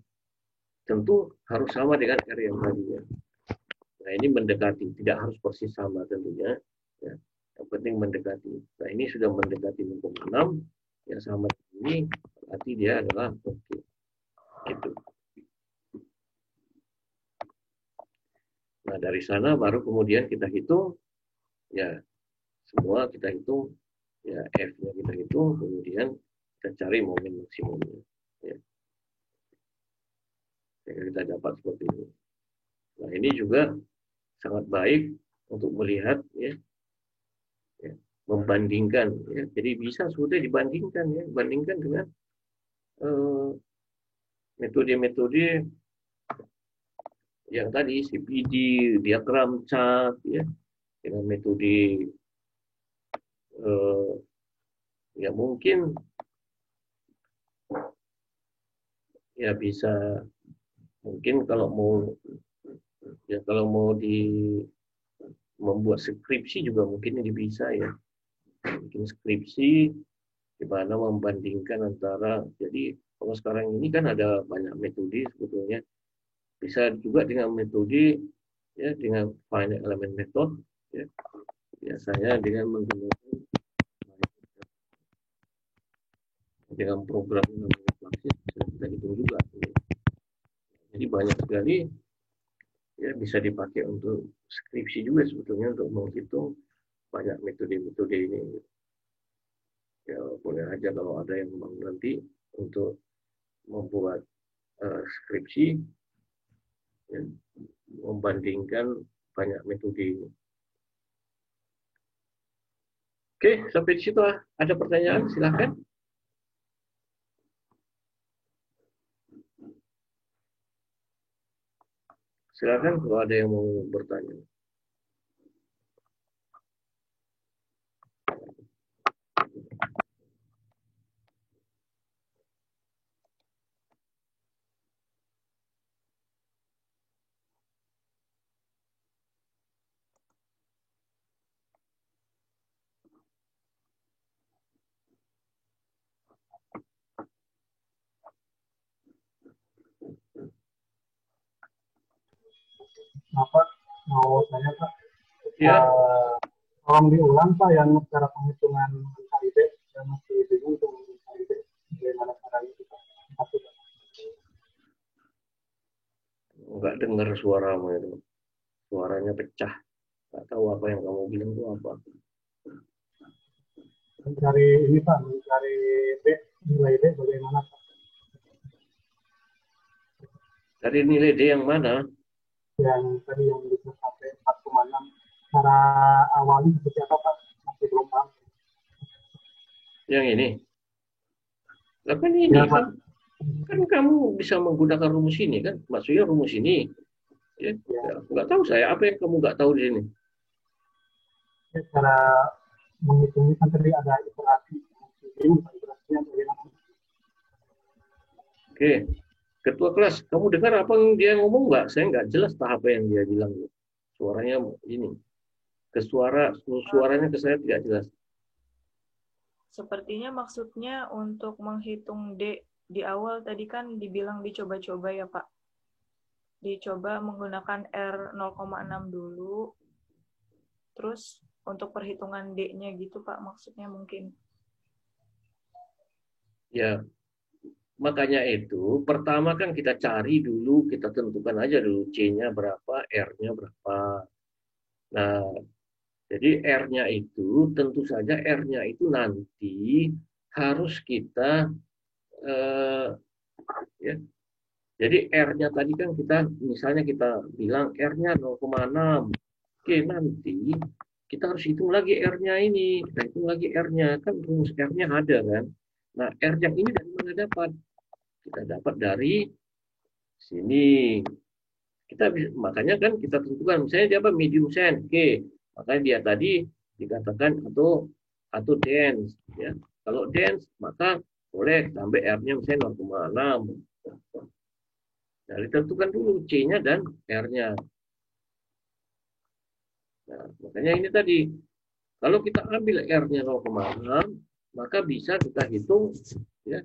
Tentu harus sama dengan R yang tadinya. Nah, ini mendekati. Tidak harus persis sama tentunya. Ya. Yang penting mendekati. Nah, ini sudah mendekati 0,6. Yang sama ini, berarti dia adalah oke. Gitu. Nah, dari sana baru kemudian kita hitung Ya, semua kita hitung, ya F-nya kita hitung, kemudian kita cari momen maksimumnya. Ya, kita dapat seperti ini. Nah, ini juga sangat baik untuk melihat, ya, membandingkan. Ya. Jadi bisa sudah dibandingkan, ya, bandingkan dengan metode-metode yang tadi, CPD, diagram chart, ya, dengan metode ya mungkin ya bisa, mungkin kalau mau membuat skripsi juga mungkin ini bisa, ya, bikin skripsi di mana membandingkan antara, jadi kalau sekarang ini kan ada banyak metode sebetulnya, bisa juga dengan metode, ya, dengan finite element method, ya, biasanya dengan menggunakan dengan program yang namanya Fluxys bisa kita hitung juga, ya. Jadi banyak sekali, ya, bisa dipakai untuk skripsi juga sebetulnya untuk menghitung banyak metode-metode ini. Ya, boleh aja kalau ada yang mau nanti untuk membuat skripsi, ya, membandingkan banyak metode ini. Oke, sampai di situ. Ada pertanyaan? Silahkan. Silakan kalau ada yang mau bertanya. Pak, mau tanya Pak, Ya, tolong diulang Pak yang cara penghitungan KID, yang masih bingung untuk KID, bagaimana caranya kita masuk. nggak dengar suaramu itu. Suaranya pecah. Nggak tahu apa yang kamu bilang itu apa. Mencari ini Pak, mencari B, nilai D bagaimana Pak? Dari nilai D yang mana? Yang tadi yang bisa sampai 4,6. Cara awalnya seperti apa Pak? Masih belum paham. Yang ini. Lah kan ini Ya, kan, kan kamu bisa menggunakan rumus ini kan? Maksudnya rumus ini. Ya, nggak tahu saya apa yang kamu nggak tahu di sini. Ya, cara menghitungnya kan tadi ada iterasi. Iterasinya bagaimana? Oke, ketua kelas, kamu dengar apa yang dia ngomong nggak? Saya nggak jelas apa yang dia bilang. Suaranya ini. Suaranya ke saya tidak jelas. Sepertinya maksudnya untuk menghitung D di awal tadi kan dibilang dicoba-coba ya Pak. Dicoba menggunakan R 0,6 dulu. Terus untuk perhitungan D-nya gitu Pak maksudnya mungkin. Ya, makanya itu pertama kan kita cari dulu, kita tentukan aja dulu C-nya berapa, R-nya berapa. Nah, jadi R-nya itu tentu saja R-nya itu nanti harus kita ya. Jadi R-nya tadi kan kita misalnya kita bilang R-nya 0,6. Oke, nanti kita harus hitung lagi R-nya ini. Nah, hitung lagi R-nya. Kan rumus R-nya ada kan. Nah, R yang ini dari mana dapat? Kita dapat dari sini. Kita bisa, makanya kan kita tentukan misalnya dia apa medium sense. Oke, makanya dia tadi dikatakan atau dense, ya. Kalau dense maka boleh tambah R-nya misalnya 0,6. Nah, ditentukan dulu C-nya dan R-nya. Nah, makanya ini tadi, kalau kita ambil R-nya 0,6, maka bisa kita hitung, ya.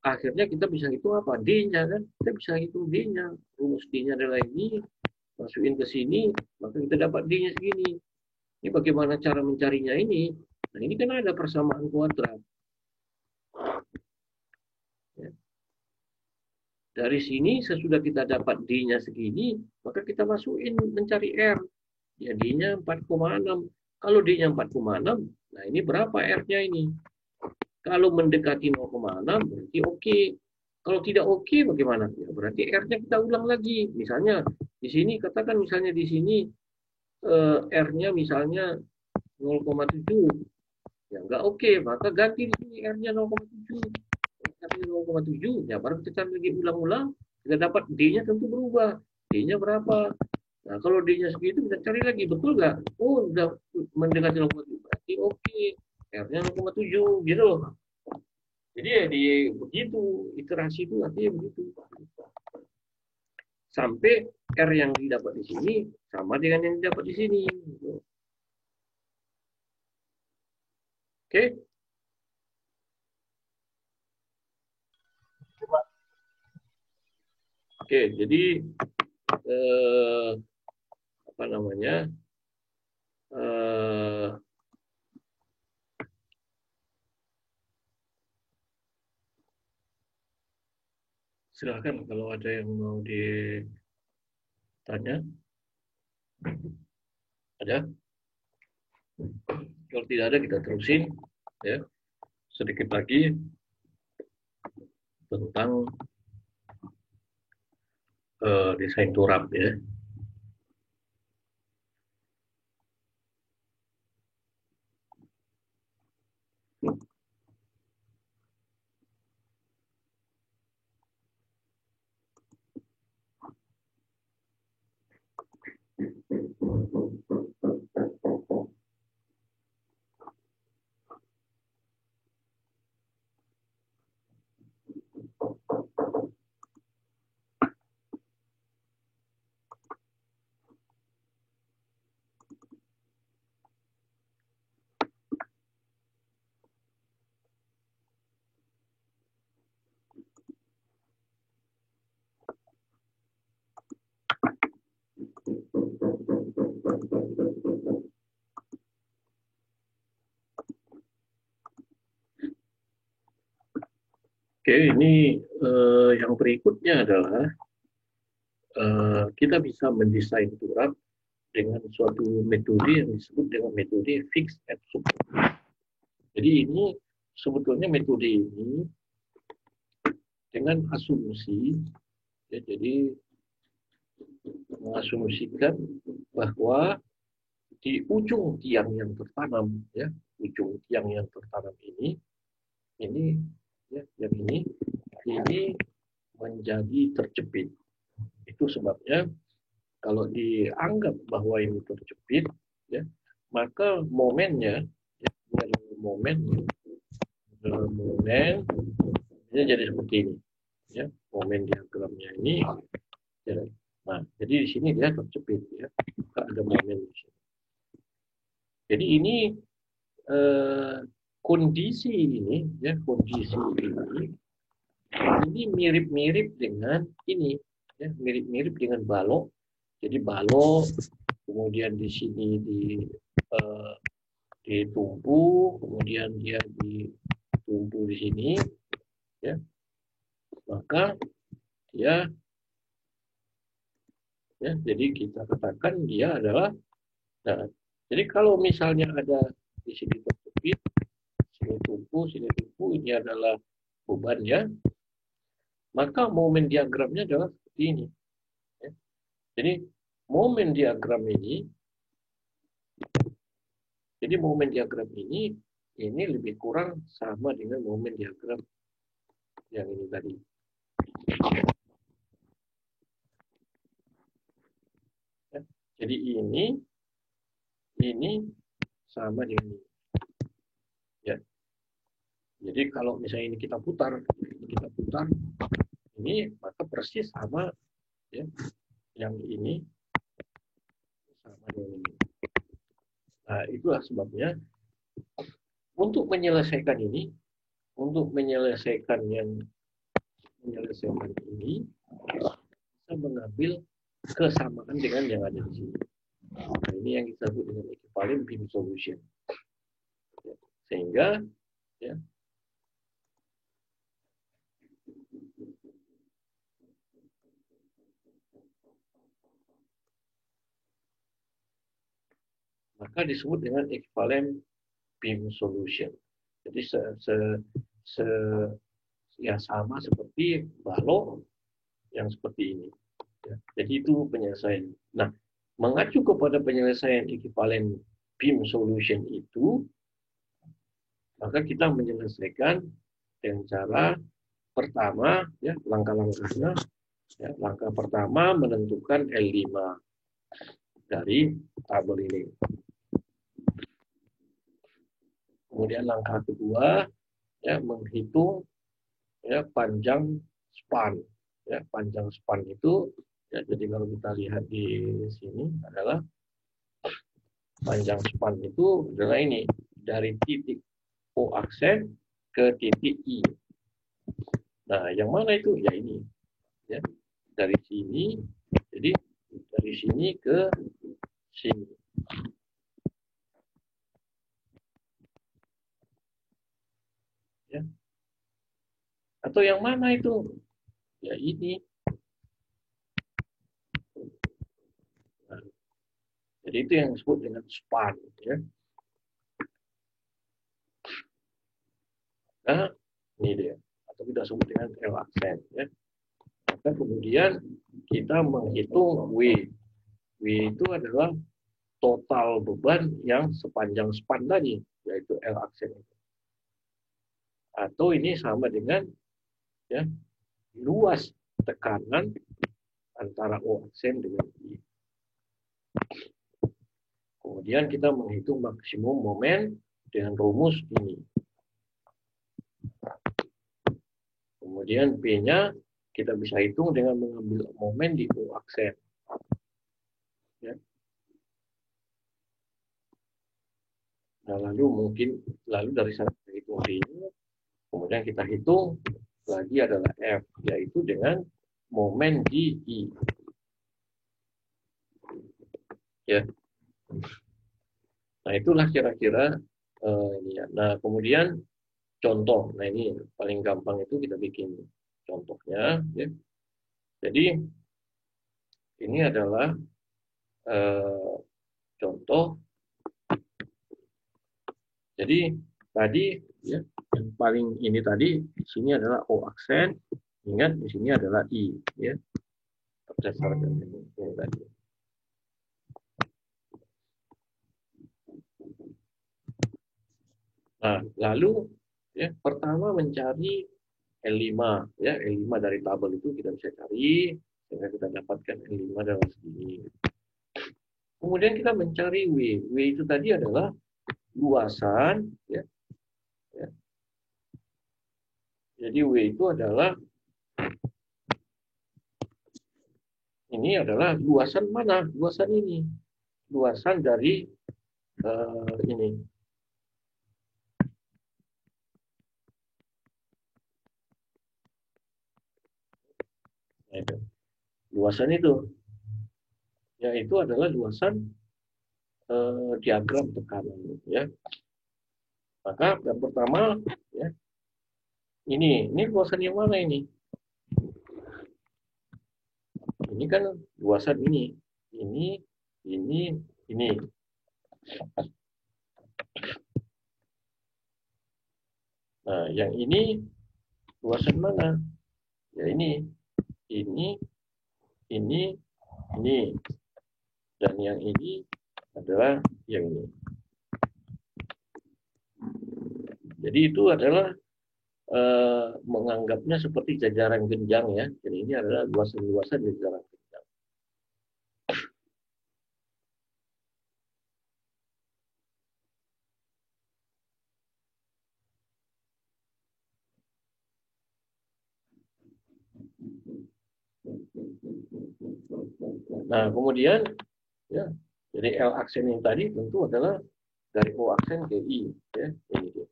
Akhirnya kita bisa hitung apa? D-nya kan. Kita bisa hitung D-nya. Rumus D-nya adalah ini, masukin ke sini, maka kita dapat D-nya segini. Ini bagaimana cara mencarinya ini? Nah, ini kan ada persamaan kuadrat. Ya. Dari sini, sesudah kita dapat D-nya segini, maka kita masukin mencari R. Ya, D-nya 4,6. Kalau D-nya 4,6, nah ini berapa R-nya ini? Kalau mendekati 0,6 berarti oke. Kalau tidak oke bagaimana? Ya, berarti R-nya kita ulang lagi. Misalnya di sini katakan misalnya di sini R-nya misalnya 0,7. Ya nggak oke, maka ganti di sini R-nya 0,7. R-nya 0,7, ya baru kita lagi ulang-ulang, kita dapat D-nya tentu berubah. D-nya berapa? Nah, kalau D-nya segitu, kita cari lagi, betul nggak? Oh, udah mendekati 0,7, berarti oke. R-nya 0,7, gitu loh. Jadi ya begitu, iterasi itu artinya begitu. Sampai R yang didapat di sini sama dengan yang didapat di sini. Oke? Oke, jadi apa namanya? Silakan kalau ada yang mau ditanya. Ada? Kalau tidak ada kita terusin ya. Sedikit lagi tentang desain turap ya. Oke, ini yang berikutnya adalah kita bisa mendesain turap dengan suatu metode yang disebut dengan metode fix and support. Jadi ini sebetulnya metode ini dengan asumsi, ya, jadi mengasumsikan bahwa di ujung tiang yang tertanam, ya, ujung tiang yang tertanam ini ya, yang ini menjadi terjepit. Itu sebabnya kalau dianggap bahwa ini terjepit, ya, maka momennya, ya, momen ini jadi seperti ini, ya, momen diagramnya ini. Ya. Nah, jadi di sini dia terjepit, ya, maka ada momen di sini. Jadi ini kondisi ini, ya, kondisi ini mirip-mirip dengan ini, ya, mirip-mirip dengan balok. Jadi balok, kemudian di sini ditumpu, kemudian dia ditumpu di sini, ya, maka dia, ya, jadi kita katakan dia adalah, nah, jadi kalau misalnya ada di sini terjepit, sini tumpu, ini adalah bebannya, maka momen diagramnya adalah seperti ini. Ya. Jadi momen diagram ini, ini lebih kurang sama dengan momen diagram yang ini tadi. Ya. Jadi ini sama dengan ini. Ya. Jadi kalau misalnya ini kita putar, ini maka persis sama, ya, yang ini sama dengan ini. Nah, itulah sebabnya untuk menyelesaikan ini, ini kita mengambil kesamaan dengan yang ada di sini. Nah, ini yang kita sebut dengan equivalent beam solution. Ya. Sehingga, ya, maka disebut dengan equivalent beam solution. Jadi ya sama seperti balok yang seperti ini. Ya, jadi itu penyelesaian. Nah, mengacu kepada penyelesaian equivalent beam solution itu, maka kita menyelesaikan dengan cara pertama, ya, langkah-langkahnya. Ya, langkah pertama menentukan L5 dari tabel ini. Kemudian langkah kedua, ya, menghitung, ya, panjang span. Ya, panjang span itu, ya, jadi kalau kita lihat di sini adalah panjang span itu adalah ini, dari titik O aksen ke titik I. Nah, yang mana itu? Ya ini. Ya, dari sini, jadi dari sini ke sini. Ya. Atau yang mana itu? Ya ini. Nah, jadi itu yang disebut dengan span. Ya. Nah, ini dia. Atau kita sebut dengan L aksen. Ya. Maka kemudian kita menghitung W. W itu adalah total beban yang sepanjang span tadi, yaitu L aksen. Atau ini sama dengan, ya, luas tekanan antara O aksen dengan I. Kemudian kita menghitung maksimum momen dengan rumus ini. Kemudian P-nya kita bisa hitung dengan mengambil momen di O aksen. Ya. Nah, lalu dari sana kita hitung D-nya, kemudian kita hitung lagi adalah F, yaitu dengan momen di I. Ya. Nah, itulah kira-kira ini ya. Nah, kemudian contoh. Nah, ini paling gampang itu kita bikin contohnya. Ya. Jadi, ini adalah contoh. Jadi, tadi, ya, yang paling ini tadi, di sini adalah O aksen. Ingat, di sini adalah I. Ya. Berdasarkan ini tadi. Nah, lalu, ya, pertama mencari L5, ya, L5 dari tabel itu kita bisa cari sehingga kita dapatkan L5 dalam segini. Kemudian kita mencari W. W itu tadi adalah luasan, ya. Ya. Jadi W itu adalah ini adalah luasan mana? Luasan ini. Luasan dari ini. Luasan itu, yaitu adalah luasan diagram tekanan, ya. Maka yang pertama, ya, ini luasan yang mana ini? Ini kan luasan ini. Nah, yang ini luasan mana? Ya ini. Dan yang ini adalah yang ini. Jadi itu adalah menganggapnya seperti jajaran genjang, ya. Jadi ini adalah luasan-luasan jajaran genjang. Nah, kemudian, ya, jadi L aksen yang tadi tentu adalah dari O aksen ke I, ya, ini dia.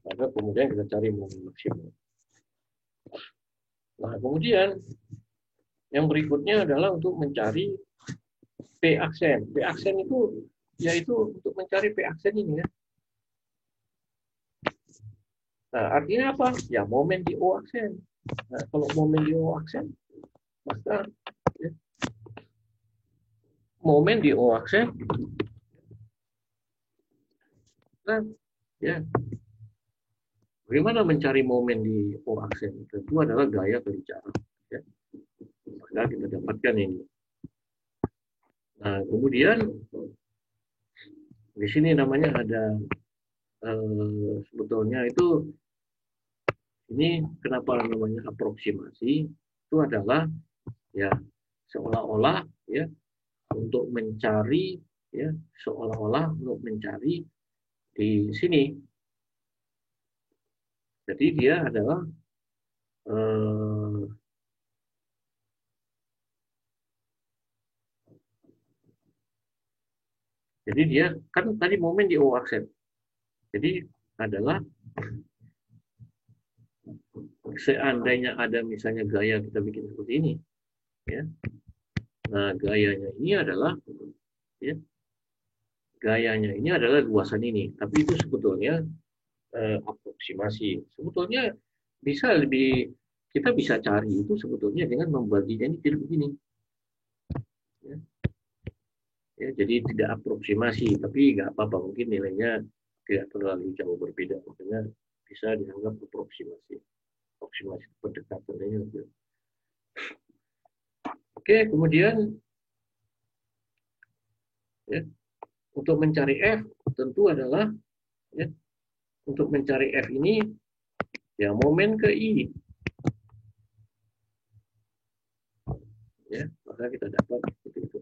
Maka kemudian kita cari momen maksimum. Nah, kemudian yang berikutnya adalah untuk mencari P aksen. P aksen itu yaitu untuk mencari P aksen ini, ya. Nah, artinya apa? Ya, momen di O aksen. Nah, kalau momen di O aksen, maka, ya, momen di O aksen Nah, ya, bagaimana mencari momen di O aksen? Tentu adalah gaya berbicara. Ya. Maka kita dapatkan ini. Nah, kemudian di sini namanya ada sebetulnya itu ini kenapa namanya aproksimasi? Itu adalah ya seolah-olah ya untuk mencari ya seolah-olah untuk mencari di sini. Jadi dia adalah eh, jadi dia kan tadi momen di O aksen. Jadi adalah seandainya ada misalnya gaya kita bikin seperti ini, ya. Nah gayanya ini adalah ya gayanya ini adalah luasan ini. Tapi itu sebetulnya aproksimasi. Sebetulnya bisa lebih kita bisa cari itu sebetulnya dengan membaginya ini jadi begini. Ya. Ya, jadi tidak aproksimasi, tapi nggak apa-apa mungkin nilainya tidak terlalu jauh berbeda, makanya bisa dianggap aproksimasi. Aproksimasi pendekatannya. Oke, kemudian ya, untuk mencari F tentu adalah ya, untuk mencari F ini ya momen ke I. Ya, maka kita dapat seperti itu.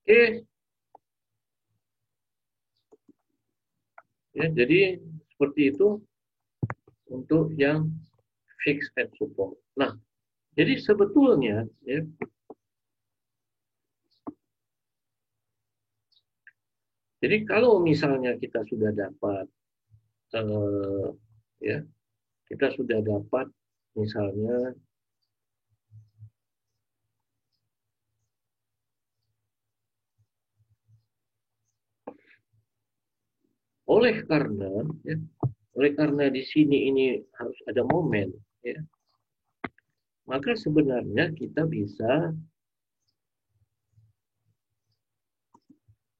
Oke. Ya, jadi seperti itu untuk yang fixed and support. Nah, jadi sebetulnya ya, jadi kalau misalnya kita sudah dapat ya, kita sudah dapat misalnya oleh karena di sini ini harus ada momen ya, maka sebenarnya kita bisa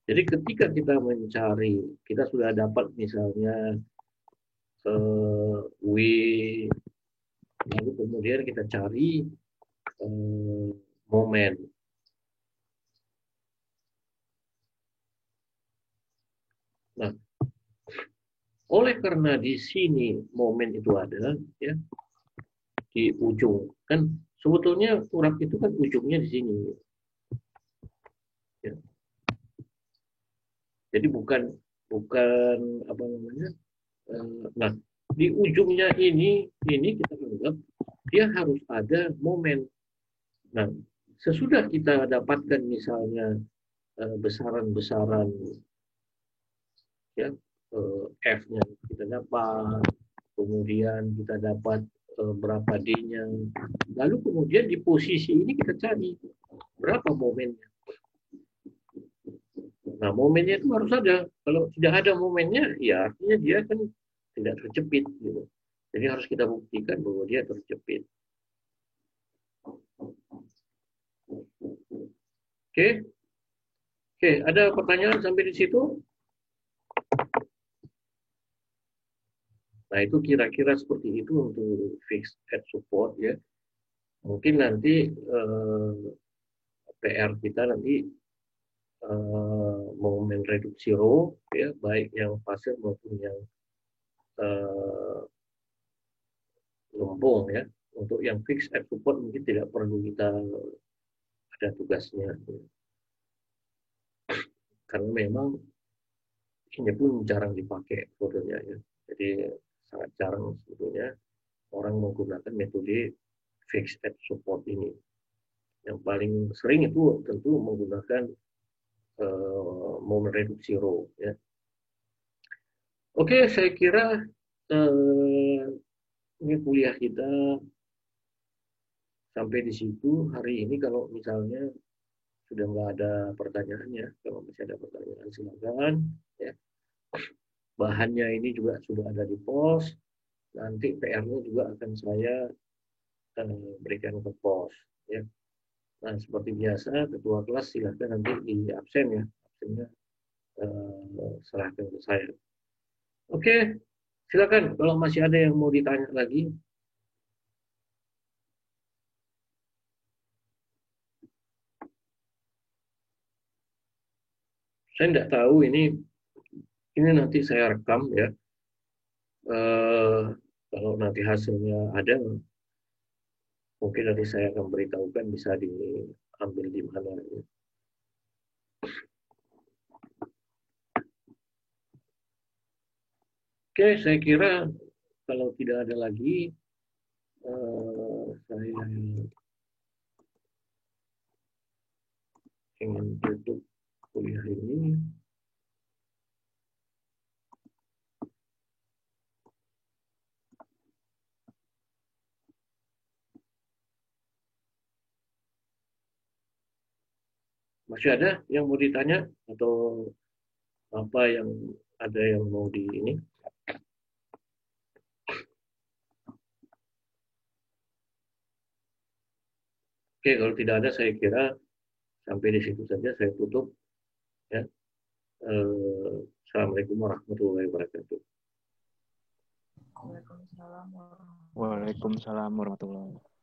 jadi ketika kita mencari kita sudah dapat misalnya W lalu kemudian kita cari momen. Nah, oleh karena di sini momen itu ada ya di ujung kan sebetulnya urap itu kan ujungnya di sini. Ya. Jadi bukan apa namanya. Nah, di ujungnya ini kita anggap dia harus ada momen. Nah, sesudah kita dapatkan misalnya besaran-besaran ya F-nya kita dapat, kemudian kita dapat berapa D-nya. Lalu kemudian di posisi ini kita cari berapa momennya. Nah, momennya itu harus ada. Kalau tidak ada momennya, ya artinya dia kan tidak terjepit. Gitu. Jadi harus kita buktikan bahwa dia terjepit. Oke, oke. Ada pertanyaan sampai di situ? Nah, itu kira-kira seperti itu untuk fixed and support ya. Mungkin nanti PR kita nanti momen reduksi row ya, baik yang pasir maupun yang lempung ya. Untuk yang fixed and support mungkin tidak perlu kita ada tugasnya. Karena memang ini pun jarang dipakai fotonya ya. Jadi sangat jarang sebetulnya orang menggunakan metode fixed and support ini. Yang paling sering itu tentu menggunakan momen reduksi row ya. Oke, saya kira ini kuliah kita sampai di situ hari ini. Kalau misalnya sudah nggak ada pertanyaannya, kalau masih ada pertanyaan silakan ya. Bahannya ini juga sudah ada di pos. Nanti PR-nya juga akan saya berikan ke pos ya. Nah, seperti biasa ketua kelas silakan nanti di absen ya. Absennya serahkan ke saya. Oke, silakan kalau masih ada yang mau ditanya lagi. Saya tidak tahu ini nanti saya rekam ya. Kalau nanti hasilnya ada, mungkin nanti saya akan beritahukan bisa diambil di mana. Ya. Oke, saya kira kalau tidak ada lagi, saya ingin tutup kuliah ini. Masih ada yang mau ditanya atau apa yang ada yang mau di ini? Oke, kalau tidak ada saya kira sampai di situ saja saya tutup. Ya. Assalamualaikum warahmatullahi wabarakatuh. Waalaikumsalam warahmatullahi wabarakatuh. Waalaikumsalam warahmatullahi wabarakatuh.